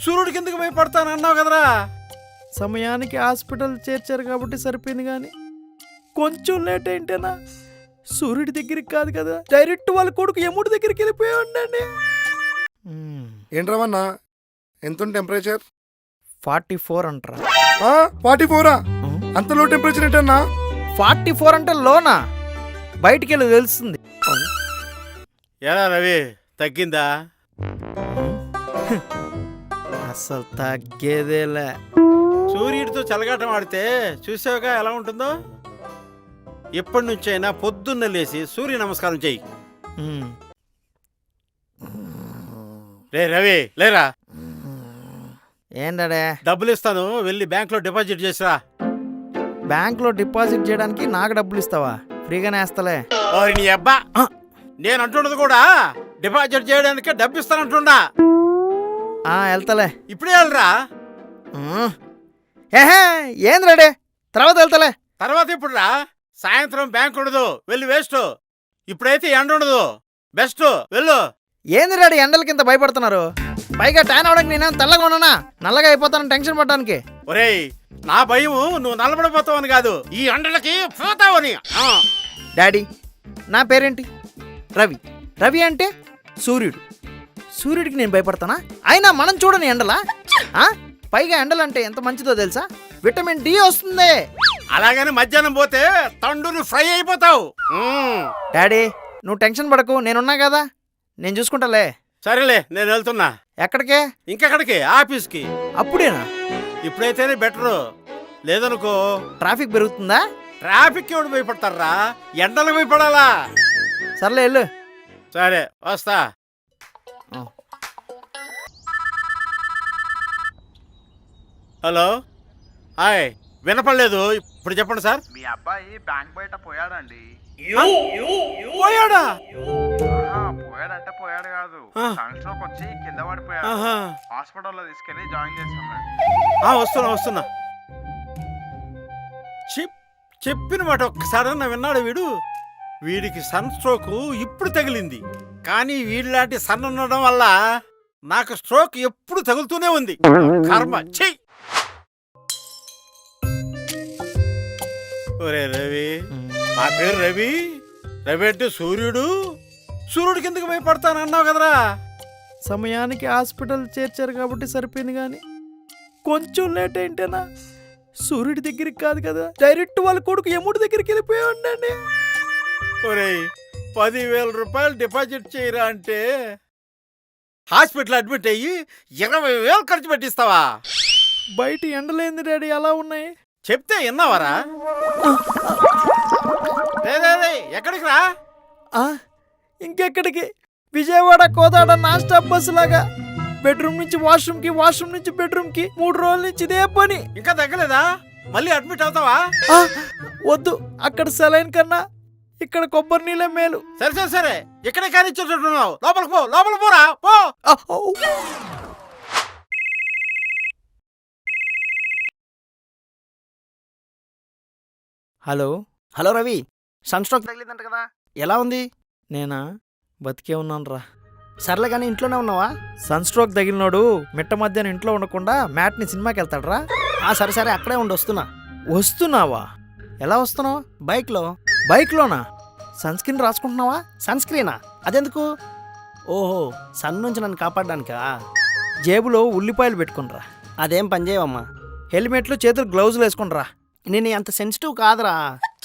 సూర్యుడికి ఎందుకు భయపడతాను అన్నావు కదరా. సమయానికి హాస్పిటల్ చేర్చారు కాబట్టి సరిపోయింది, కానీ కొంచెం లేట్ ఏంటేనా సూర్యుడి దగ్గరికి కాదు కదా, డైరెక్ట్ వాళ్ళ కొడుకు యముడి దగ్గరికి వెళ్ళిపోయి ఉండండి. ఏంట్రావన్నా ఎంత టెంపరేచర్? 44 అంటారా? 44? అంత లో టెంపరేచర్ ఏంటన్నా? 44 అంటే లోనా, బయటికి వెళ్ళి తెలుస్తుంది. ఎలా రవి, తగ్గిందా? అసలు తగ్గేదేలే. సూర్యుడితో చలగాటం ఆడితే చూసావుగా ఎలా ఉంటుందో. ఎప్పటి నుంచైనా పొద్దున్న లేచి సూర్య నమస్కారం చెయ్యి. రే రవి, లేరా. ఏంటడే? డబ్బులు ఇస్తాను, వెళ్ళి బ్యాంక్లో డిపాజిట్ చేసిరా. బ్యాంక్లో డిపాజిట్ చేయడానికి నాకు డబ్బులు ఇస్తావా? ఫ్రీగానే వేస్తలే. ఓరి నీ అబ్బా, నేను అంటున్నది కూడా డిపాజిట్ చేయడానికి డబ్బు ఇస్తానంటున్నా. వెళ్తలే. ఇప్పుడే వెళ్ళరా. ఏహే ఏంది రెడీ, తర్వాత వెళ్తలే. తర్వాత ఇప్పుడు రా, సాయంత్రం బ్యాంక్ ఉండదు, వెళ్ళి వేస్ట్. ఇప్పుడైతే ఎండ ఉండదు, బెస్ట్, వెళ్ళు. ఏంది రెడీ ఎండలకి ఇంత భయపడుతున్నారు? పైగా ట్యాన్ అవడానికి నేనేం తెల్లగా ఉన్నానా, నల్లగా అయిపోతాను టెన్షన్ పడడానికి. ఒరేయ్, నా భయం నువ్వు నల్లబడిపోతావని కాదు, ఈ ఎండలకి పోతావని. డాడీ నా పేరేంటి? రవి. రవి అంటే సూర్యుడు. సూర్యుడికి నేను భయపడతానా? అయినా మనం చూడని ఎండలా. పైగా ఎండలంటే ఎంత మంచిదో తెలుసా, విటమిన్ డి వస్తుంది. అలాగని మధ్యాహ్నం పోతే తండుని ఫ్రై అయిపోతావు. డాడీ నువ్వు టెన్షన్ పడకు, నేనున్నా కదా, నేను చూసుకుంటాలే. సరేలే, నేను వెళ్తున్నా. ఎక్కడికే? ఇంకెక్కడికి? ఆఫీస్కి. అప్పుడేనా? ఇప్పుడైతేనే బెటరు, లేదనుకో ట్రాఫిక్ పెరుగుతుందా? ట్రాఫిక్ ఎవడు భయపడతారా, ఎండలు భయపడాలా. సర్లే వెళ్ళు. సరే వస్తా. హలో, హాయ్, వినపడలేదు, ఇప్పుడు చెప్పండి సార్. మీ అబ్బాయి బ్యాంక్ బయట పోయాడండి. పోయాడా? పోయాడంటే పోయాడు కాదు, సన్ స్ట్రోక్ వచ్చి కింద పడిపోయాడు. హాస్పిటల్లో తీసుకెళ్లి జాయిన్ చేస్తున్నాడు. వస్తున్నా. చెప్పిన మాట ఒక్కసారన్నా విన్నాడు వీడు. వీడికి సన్ స్ట్రోక్ ఇప్పుడు తగిలింది, కానీ వీడిలాంటి సన్ ఉండడం వల్ల నాకు స్ట్రోక్ ఎప్పుడు తగులుతూనే ఉంది. కర్మ. చెయ్యి. ఒరే రవి, నా పేరు రవి. రవి అంటే సూర్యుడు. సూర్యుడికి ఎందుకు భయపడతాను అన్నావు కదరా. సమయానికి హాస్పిటల్ చేర్చారు కాబట్టి సరిపోయింది, కానీ కొంచెం లేట్ ఏంటేనా సూర్యుడి దగ్గరికి కాదు కదా, డైరెక్ట్ వాళ్ళ కొడుకు యముడి దగ్గరికి వెళ్ళిపోయి ఉండండి. ఒరేయ్, 10,000 రూపాయలు డిపాజిట్ చేయరా అంటే హాస్పిటల్ అడ్మిట్ అయ్యి 20,000 ఖర్చు పెట్టిస్తావా? బయట ఎండలేంది డాడీ, అలా ఉన్నాయి. చెప్తే విన్నావారా? ఎక్కడికి రా? ఇంకెక్కడికి? Vijayawada Kodad non stop bus లాగా బెడ్రూమ్ నుంచి వాష్రూమ్కి, వాష్రూమ్ నుంచి బెడ్రూమ్కి 3 రోజుల నుంచి ఇదే పని. ఇంకా తగ్గలేదా? మళ్ళీ అడ్మిట్ అవుతావా? వద్దు, అక్కడ సెలైన్ కన్నా ఇక్కడ కొబ్బరి నీళ్ళే మేలు. సరే, ఇక్కడే కానిచ్చేటట్టున్నావు. లోపలికి పోరా, పో. హలో రవి, సన్ స్ట్రోక్ తగిలిందంట కదా, ఎలా ఉంది? నేనా బతికే ఉన్నాను రా. సర్లే కానీ ఇంట్లోనే ఉన్నావా? సన్ స్ట్రోక్ తగిలినోడు మిట్ట మధ్యాహ్నం ఇంట్లో ఉండకుండా మ్యాట్ని సినిమాకి వెళ్తాడు రా. సరే అక్కడే ఉండి వస్తున్నావా? ఎలా వస్తున్నావు? బైక్లోనా? సన్ స్క్రీన్ రాసుకుంటున్నావా? సన్ స్క్రీనా? అదెందుకు? ఓహో, సన్ నుంచి నన్ను కాపాడడానికా? జేబులో ఉల్లిపాయలు పెట్టుకునిరా. అదేం పని చేయవమ్మా. హెల్మెట్లు, చేతులు గ్లౌజులు వేసుకునిరా. నేను అంత సెన్సిటివ్ కాదురా.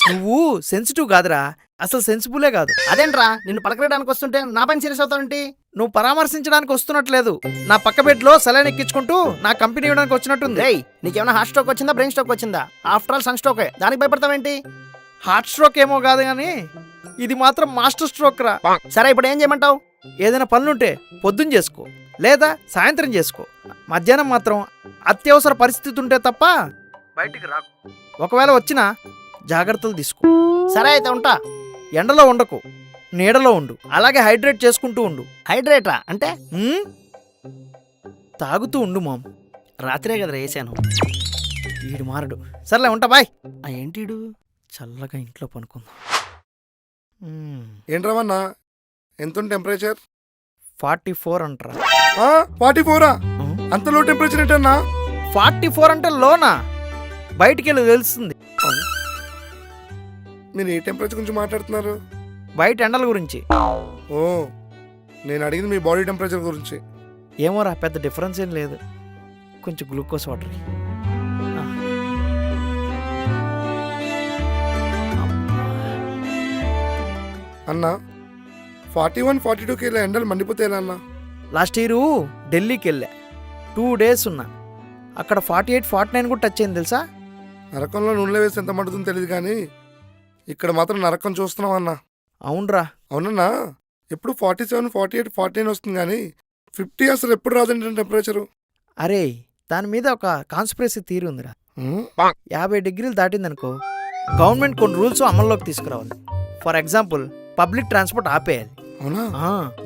నువ్వు సెన్సిటివ్ కాదురా, అసలు సెన్సిబులే కాదు. అదేంట్రా, నిన్ను పలకరేయడానికి వస్తుంటే నా పని సీరియస్ అవుతావేంటి? నువ్వు పరామర్శించడానికి వస్తున్నట్లేదు, నా పక్క బెడ్లో సెలైన్ ఎక్కించుకుంటూ నా కంపెనీ ఇవ్వడానికి వచ్చినట్టుంది. నీకేమైనా హార్ట్ స్ట్రోక్ వచ్చిందా, బ్రెయిన్ స్ట్రోక్ వచ్చిందా? ఆఫ్టర్ ఆల్ సన్ స్ట్రోకే, దానికి భయపడతావేంటి? హార్ట్ స్ట్రోక్ ఏమో కాదు కానీ ఇది మాత్రం మాస్టర్ స్ట్రోక్ రా. సరే ఇప్పుడు ఏం చేయమంటావు? ఏదైనా పనులుంటే పొద్దున్న చేసుకో, లేదా సాయంత్రం చేసుకో. మధ్యాహ్నం మాత్రం అత్యవసర పరిస్థితి ఉంటే తప్ప బయటికి రాకు. ఒకవేళ వచ్చినా జాగ్రత్తలు తీసుకో. సరే అయితే ఉంటా. ఎండలో ఉండకు, నీడలో ఉండు. అలాగే హైడ్రేట్ చేసుకుంటూ ఉండు. హైడ్రేటా అంటే? తాగుతూ ఉండు మామ్. రాత్రే కదా వేసాను. ఈడు మారడు. సర్లే ఉంటా, బాయ్. ఏంటీడు చల్లగా ఇంట్లో పనుకుందాం. ఏంట్రావన్నా ఎంత టెంపరేచర్? 44 అంటారా? 44? అంతలో టెంపరేచర్ ఏంటన్నా? 44 అంటే లోనా? బయటికి వెళ్ళి తెలుస్తుంది. మీరు ఏ టెంపరేచర్ గురించి మాట్లాడుతున్నారు? బయట ఎండల గురించి. ఓ, నేను అడిగింది మీ బాడీ టెంపరేచర్ గురించి. ఏమోరా, పెద్ద డిఫరెన్స్ ఏం లేదు. కొంచెం గ్లూకోజ్ వాటర్. అన్నా 41, 42కి ఇలా ఎండలు మండిపోతే ఎలా అన్నా? లాస్ట్ ఇయర్ ఢిల్లీకి వెళ్ళా, 2 days ఉన్నా. అక్కడ 48, 49 కూడా టచ్ అయింది తెలుసా. నరకంలో నూనెలో వేసి ఎంత మండుతుందో తెలియదు కానీ ఇక్కడ మాత్రం నరకం చూస్తున్నాం అన్నా. అవునరా. అవునన్నా, ఎప్పుడు 47, 48, 49 వస్తుంది కానీ 50 అసలు ఎప్పుడు రాదండి టెంపరేచరు. అరే, దాని మీద ఒక కాన్స్పిరసీ థియరీ ఉందిరా. 50 degrees దాటిందనుకో, గవర్నమెంట్ కొన్ని రూల్స్ అమల్లోకి తీసుకురావాలి. ఫర్ ఎగ్జాంపుల్, పబ్లిక్ ట్రాన్స్పోర్ట్ ఆపేయాలి. అవునా?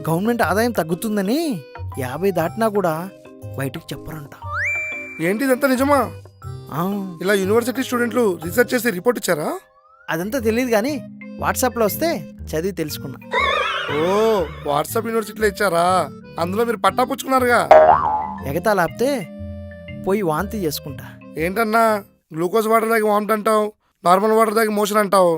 గవర్నమెంట్ ఆదాయం తగ్గుతుందని 50 దాటినా కూడా బయటికి చెప్పరంట. ఏంటి ఇదంతా నిజమా? ఆ, ఇలా యూనివర్సిటీ స్టూడెంట్లు రీసెర్చ్ చేసి రిపోర్ట్ ఇచ్చారా? అదంతా తెలియదు కానీ వాట్సాప్లో వస్తే చదివి తెలుసుకున్నా. ఓ, వాట్సాప్ యూనివర్సిటీలో ఇచ్చారా? అందులో మీరు పట్టా పుచ్చుకున్నారుగా. ఎగతాళి ఆపితే పోయి వాంతి చేసుకుంటా. ఏంటన్నా, గ్లూకోజ్ వాటర్ దాగి వామిట్ అంటావు, నార్మల్ వాటర్ దాగి మోషన్ అంటావు.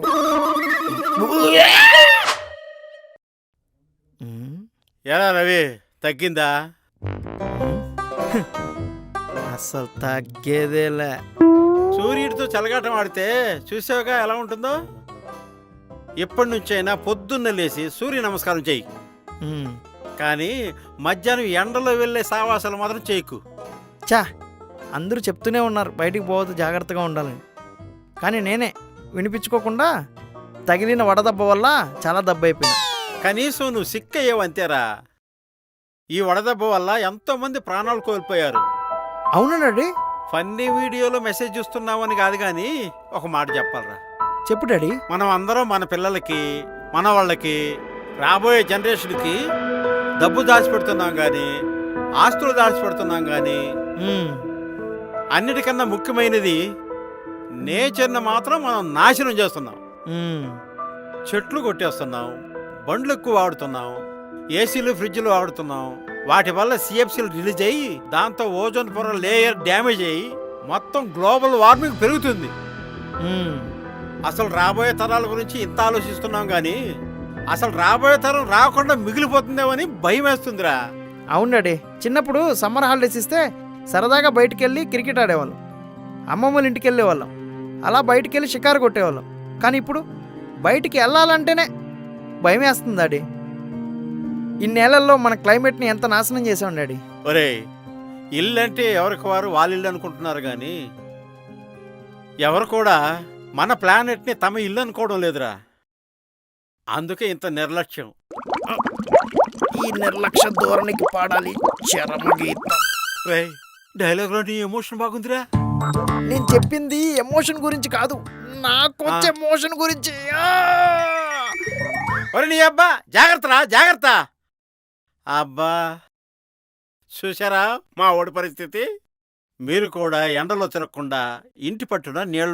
ఎలా రవి, తగ్గిందా? అసలు తగ్గేదేలే. సూర్యుడితో చలగాటం ఆడితే చూసావుగా ఎలా ఉంటుందో. ఎప్పటి నుంచైనా పొద్దున్న లేచి సూర్య నమస్కారం చెయ్యి, ఉమ్. కానీ మధ్యాహ్నం ఎండలో వెళ్ళే సావాసాలు మాత్రం చేయకు. చా, అందరూ చెప్తూనే ఉన్నారు బయటికి పోవద్దు, జాగ్రత్తగా ఉండాలని. కానీ నేనే వినిపించుకోకుండా తగిలిన వడదెబ్బ వల్ల చాలా దెబ్బ అయిపోయింది. కనీసం నువ్వు సిక్కయ్యావు అంతేరా. ఈ వడదెబ్బ వల్ల ఎంతో మంది ప్రాణాలు కోల్పోయారు. అవునండి. ఫన్నీ వీడియోలో మెసేజ్ చూస్తున్నామని కాదు కానీ ఒక మాట చెప్పాలరా. చెప్పు డాడీ. మనం అందరం మన పిల్లలకి, మన వాళ్ళకి, రాబోయే జనరేషన్కి డబ్బు దాచిపెడుతున్నాం కానీ, ఆస్తులు దాచిపెడుతున్నాం కానీ, ఉమ్. అన్నిటికన్నా ముఖ్యమైనది నేచర్ని మాత్రం మనం నాశనం చేస్తున్నాం. ఉమ్. చెట్లు కొట్టేస్తున్నాం, బండ్లు ఎక్కువ వాడుతున్నాం, ఏసీలు ఫ్రిడ్జ్లు వాడుతున్నాం. వాటి వల్ల సిఎఫ్సీలు రిలీజ్ అయ్యి దాంతో ఓజోన్ పొర లేయర్ డ్యామేజ్ అయ్యి మొత్తం గ్లోబల్ వార్మింగ్ పెరుగుతుంది. ఉమ్. అసలు రాబోయే తరాల గురించి ఇంత ఆలోచిస్తున్నాం కానీ అసలు రాబోయే తరం రాకుండా మిగిలిపోతుందేమని భయం వేస్తుందిరా. అవును డాడీ. చిన్నప్పుడు సమ్మర్ హాలిడేస్ ఇస్తే సరదాగా బయటికి వెళ్ళి క్రికెట్ ఆడేవాళ్ళం, అమ్మమ్మల ఇంటికి వెళ్ళేవాళ్ళం, అలా బయటికి వెళ్ళి షికారు కొట్టేవాళ్ళం. కానీ ఇప్పుడు బయటికి వెళ్ళాలంటేనే భయం వేస్తుంది డాడీ. ఇన్నేళ్లలో మన క్లైమేట్ని ఎంత నాశనం చేసాం డాడీ. ఒరే, ఇల్లు అంటే ఎవరికి వారు వాళ్ళ ఇల్లు అనుకుంటున్నారు కానీ ఎవరు కూడా మన ప్లానెట్ని తమ ఇల్లు అనుకోవడం లేదురా. అందుకే ఇంత నిర్లక్ష్యం. ఈ నిర్లక్ష్య ధోరణికి పాడాలి చరమగీతం. రే, డైలాగ్లో నీ ఎమోషన్ బాగుందిరా. నేను చెప్పింది ఎమోషన్ గురించి కాదు, నాకు వచ్చే ఎమోషన్ గురించి. ఒరే నీ అబ్బా, జాగ్రత్తరా జాగ్రత్త. అబ్బా, చూసారా మా ఓడి పరిస్థితి. మీరు కూడా ఎండలో తిరగకుండా ఇంటి పట్టున నీళ్ళ